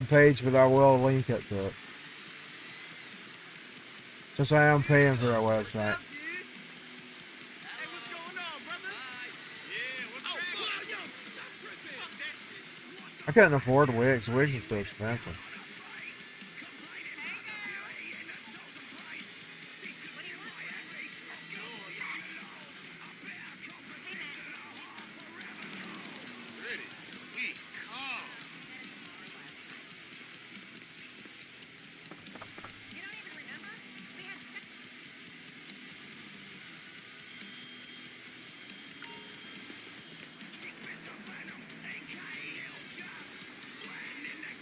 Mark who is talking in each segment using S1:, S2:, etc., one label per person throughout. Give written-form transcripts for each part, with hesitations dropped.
S1: page, but I will link it to it. Since I am paying for that website. I couldn't afford wigs. Wigs are so expensive.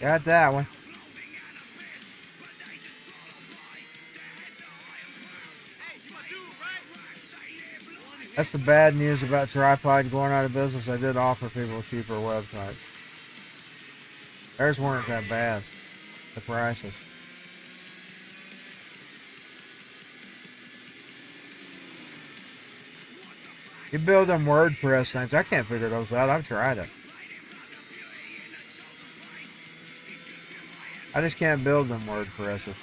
S1: Got that one. That's the bad news about Tripod going out of business. I did offer people cheaper websites. Theirs weren't that bad. The prices. You build them WordPress things. I can't figure those out. I've tried it. I just can't build them WordPresses.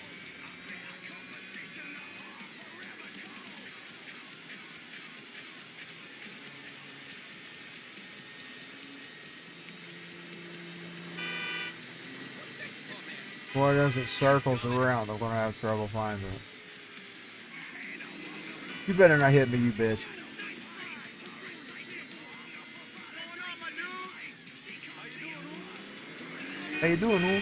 S1: Boy, as it circles around, I'm gonna have trouble finding it. You better not hit me, you bitch. How you doing, man?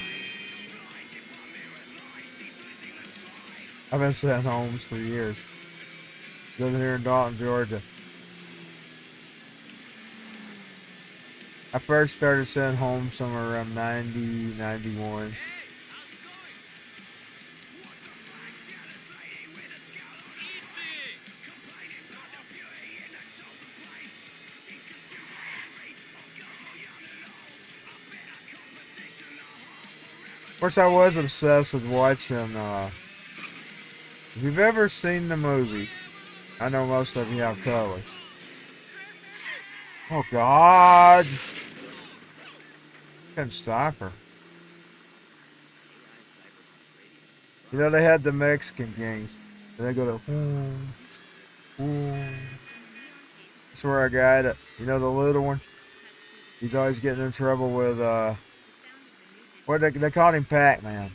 S1: I've been setting homes for years. Living here in Dalton, Georgia. I first started setting homes somewhere around 90, 91. Of course, I was obsessed with watching, if you've ever seen the movie, I know most of you have colors. Oh, God. Couldn't stop her. You know, they had the Mexican gangs. And they go to, I swear I got it. You know, the little one? He's always getting in trouble with, what they called him Pac-Man.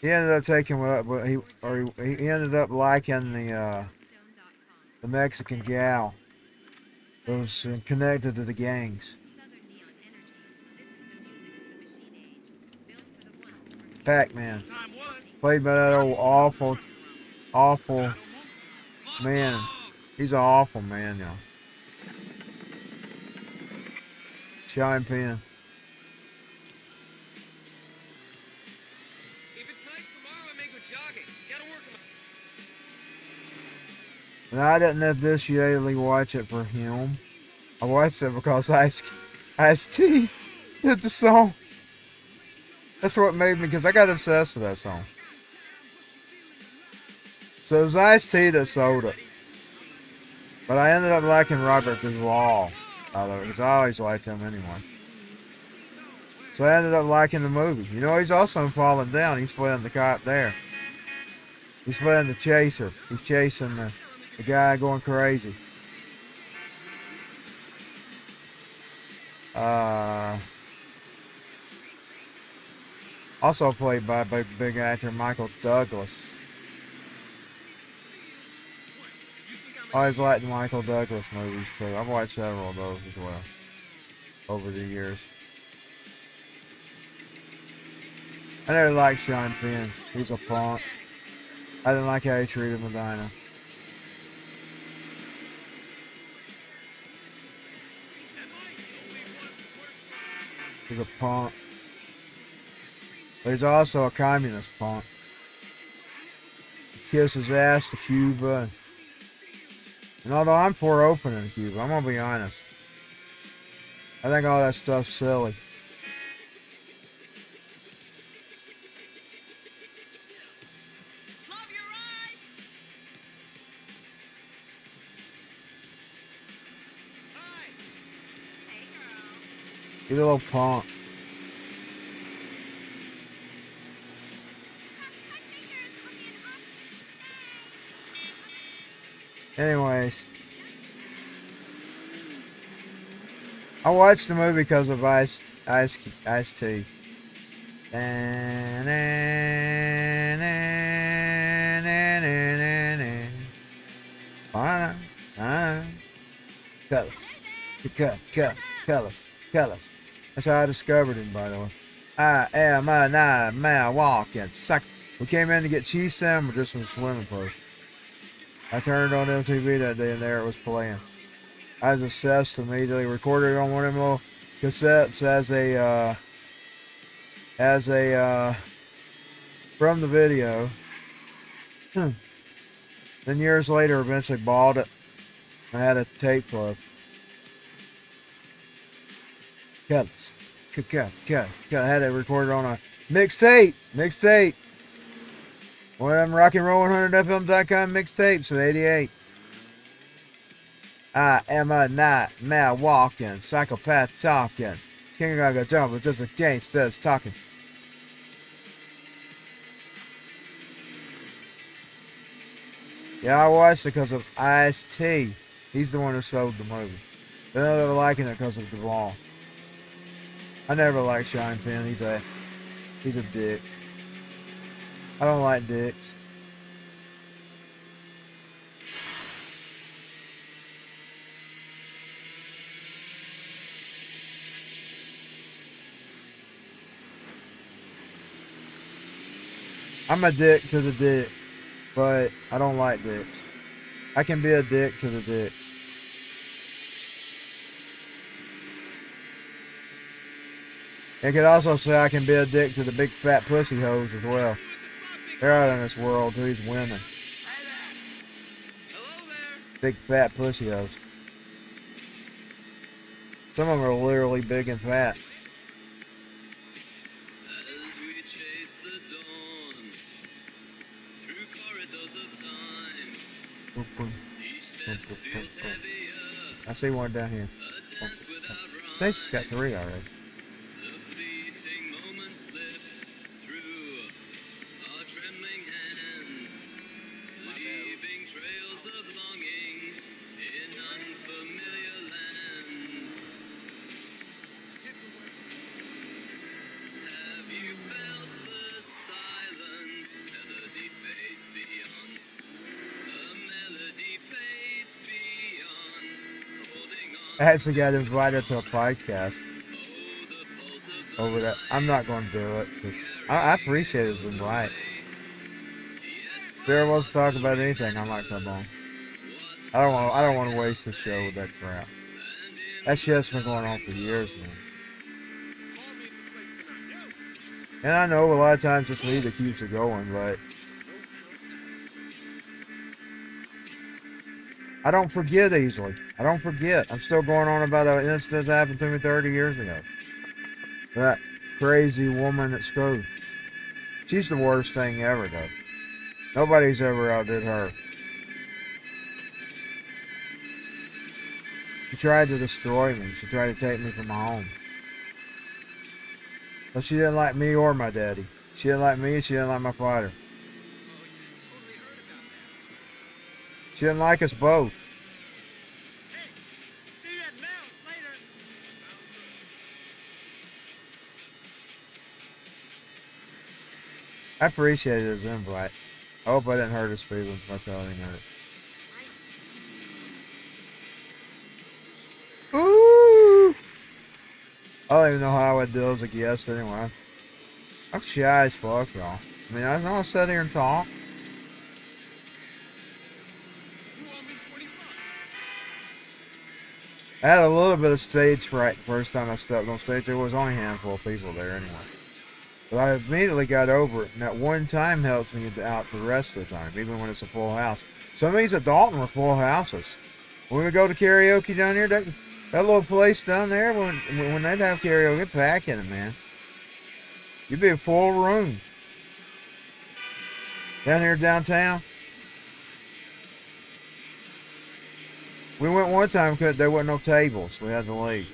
S1: He ended up taking what he ended up liking the Mexican gal that was connected to the gangs. Pac-Man, played by that old awful man. He's an awful man, y'all. Shine Pen. And I didn't initially watch it for him. I watched it because Ice-T did the song. That's what made me, because I got obsessed with that song. So it was Ice-T that sold it. But I ended up liking Robert Duvall, because I always liked him anyway. So I ended up liking the movie. You know, he's also in Falling Down. He's playing the cop there. He's playing the chaser. He's chasing the guy going crazy. Also played by big actor Michael Douglas. I always liked the Michael Douglas movies too. I've watched several of those as well over the years. I never liked Sean Penn. He's a punk. I didn't like how he treated Medina. He's a punk. But he's also a communist punk. He kisses ass to Cuba. And although I'm for opening Cuba, I'm going to be honest. I think all that stuff's silly. You little punk. Anyways. I watched the movie because of Ice-T. Colors. That's how I discovered him, by the way. I am a night man walking. We came in to get cheese sandwiches from the swimming pool. I turned on MTV that day and there it was playing. I was obsessed immediately. Recorded it on one of them little cassettes from the video. Then years later, eventually bought it. I had a tape club. Cuts. Cut. I had it recorded on a mixtape. One of them rock and roll 100fm.com mixtapes in '88. I am a nightmare walking, psychopath talking. King Gaga jumping, just a gangster's talking. Yeah, I watched it because of Ice-T. He's the one who sold the movie. They ended up liking it because of Duvall. I never liked Sean Penn. He's a dick. I don't like dicks. I'm a dick to the dick, but I don't like dicks. I can be a dick to the dicks. It could also say I can be a dick to the big fat pussy hoes as well. They're out in this world, these women. Big fat pussy hoes. Some of them are literally big and fat. I see one down here. I think she's got 3 already. I actually got invited to a podcast over that. I'm not going to do it because I appreciate his invite. If there wants to talk about anything, I might come on. I don't want to waste the show with that crap. That shit's been going on for years, man. And I know a lot of times it's me that keeps it going, but I don't forget easily. I don't forget. I'm still going on about an incident that happened to me 30 years ago. That crazy woman at school. She's the worst thing ever, though. Nobody's ever outdid her. She tried to destroy me. She tried to take me from my home. But she didn't like me or my daddy. She didn't like me. She didn't like my father. She didn't like us both. I appreciated his invite. I hope I didn't hurt his feelings by telling him it. Ooh! I don't even know how I would do as a guest anyway. I'm shy as fuck, y'all. I mean, I don't want to sit here and talk. I had a little bit of stage fright the first time I stepped on stage. There was only a handful of people there anyway. But I immediately got over it, and that one time helps me out the rest of the time, even when it's a full house. Some of these at Dalton were full houses. When we go to karaoke down here, that little place down there, when they'd have karaoke, packing it, man. You'd be a full room. Down here downtown. We went one time because there wasn't no tables. We had to leave.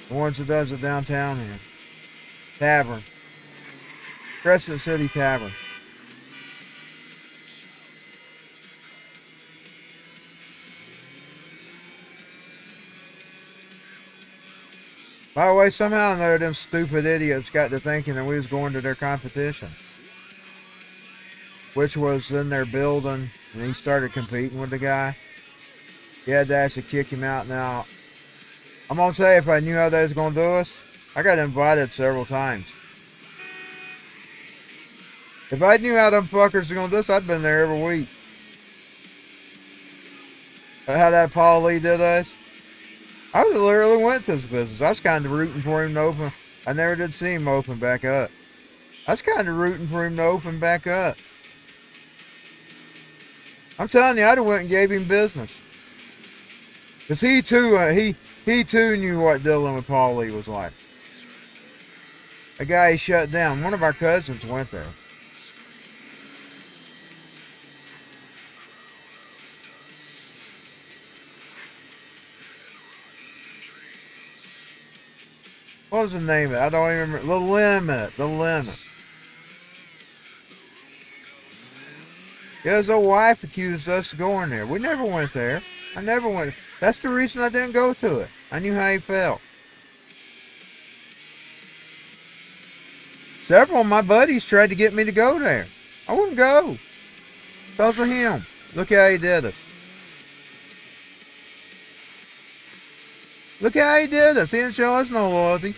S1: The ones that does it downtown here. Tavern. Crescent City Tavern. By the way, somehow or another, them stupid idiots got to thinking that we was going to their competition, which was in their building, and he started competing with the guy. He had to actually kick him out. Now, I'm going to say, if I knew how they was going to do us, I got invited several times. If I knew how them fuckers were going to do us, I'd been there every week. But how that Paul Lee did us, I literally went to this business. I was kind of rooting for him to open. I never did see him open back up. I was kind of rooting for him to open back up. I'm telling you, I'd have went and gave him business. Because he too knew what dealing with Paul Lee was like. A guy he shut down. One of our cousins went there. What was the name of it? I don't even remember. The Limit. The Limit. Yeah, his old wife accused us of going there. We never went there. I never went. That's the reason I didn't go to it. I knew how he felt. Several of my buddies tried to get me to go there. I wouldn't go. Because of him. Look how he did us. Look how he did us. He didn't show us no loyalty.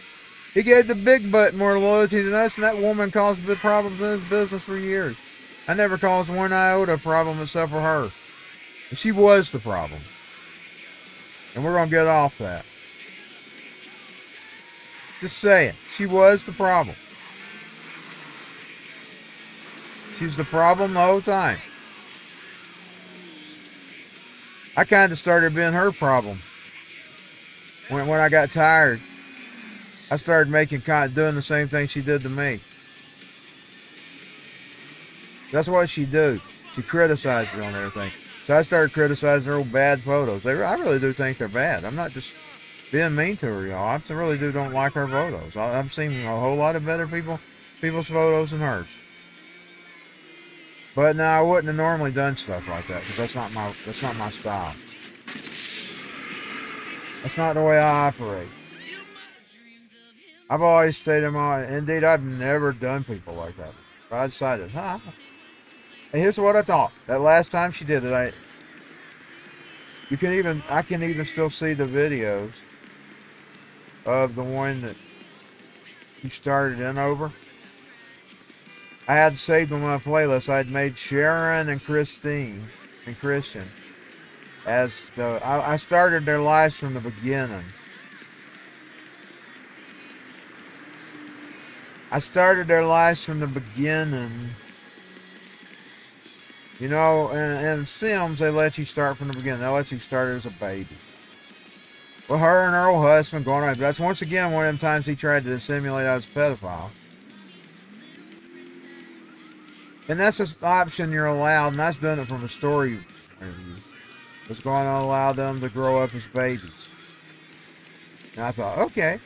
S1: He gave the big butt more loyalty than us, and that woman caused big problems in his business for years. I never caused one iota of problem except for her. And she was the problem. And we're going to get off that. Just saying. She was the problem. She was the problem the whole time. I kind of started being her problem. When I got tired, I started doing the same thing she did to me. That's what she do. She criticized me on everything. So I started criticizing her old bad photos. I really do think they're bad. I'm not just being mean to her, y'all. I really don't like her photos. I've seen a whole lot of better people's photos than hers. But no, I wouldn't have normally done stuff like that because that's not my style. That's not the way I operate. I've always stayed in indeed, I've never done people like that. I decided, and here's what I thought. That last time she did it, I can even still see the videos of the one that she started in over. I had saved on my playlist. I'd made Sharon and Christine and Christian as I started their lives from the beginning. You know, in Sims, they let you start from the beginning. They let you start as a baby. Well, her and her old husband going on. That's once again one of them times he tried to dissimulate I was a pedophile. And that's an option you're allowed, and that's doing it from a story point of view. It's going to allow them to grow up as babies. And I thought, okay,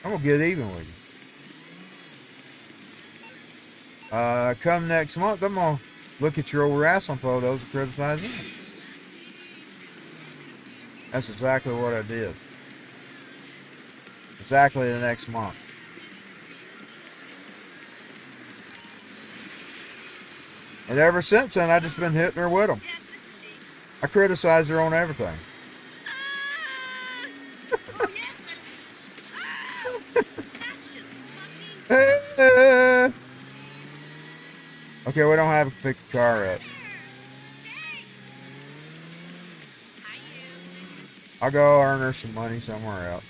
S1: I'm going to get even with you. Come next month, I'm going to look at your old wrestling photos and criticize them. That's exactly what I did. Exactly the next month. And ever since then, I've just been hitting her with them. I criticize her on everything. Okay, we don't have to pick the car up. I'll go earn her some money somewhere else.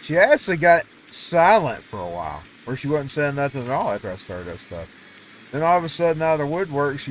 S1: She actually got silent for a while, where she wasn't saying nothing at all after I started that stuff. Then all of a sudden, out of the woodwork, she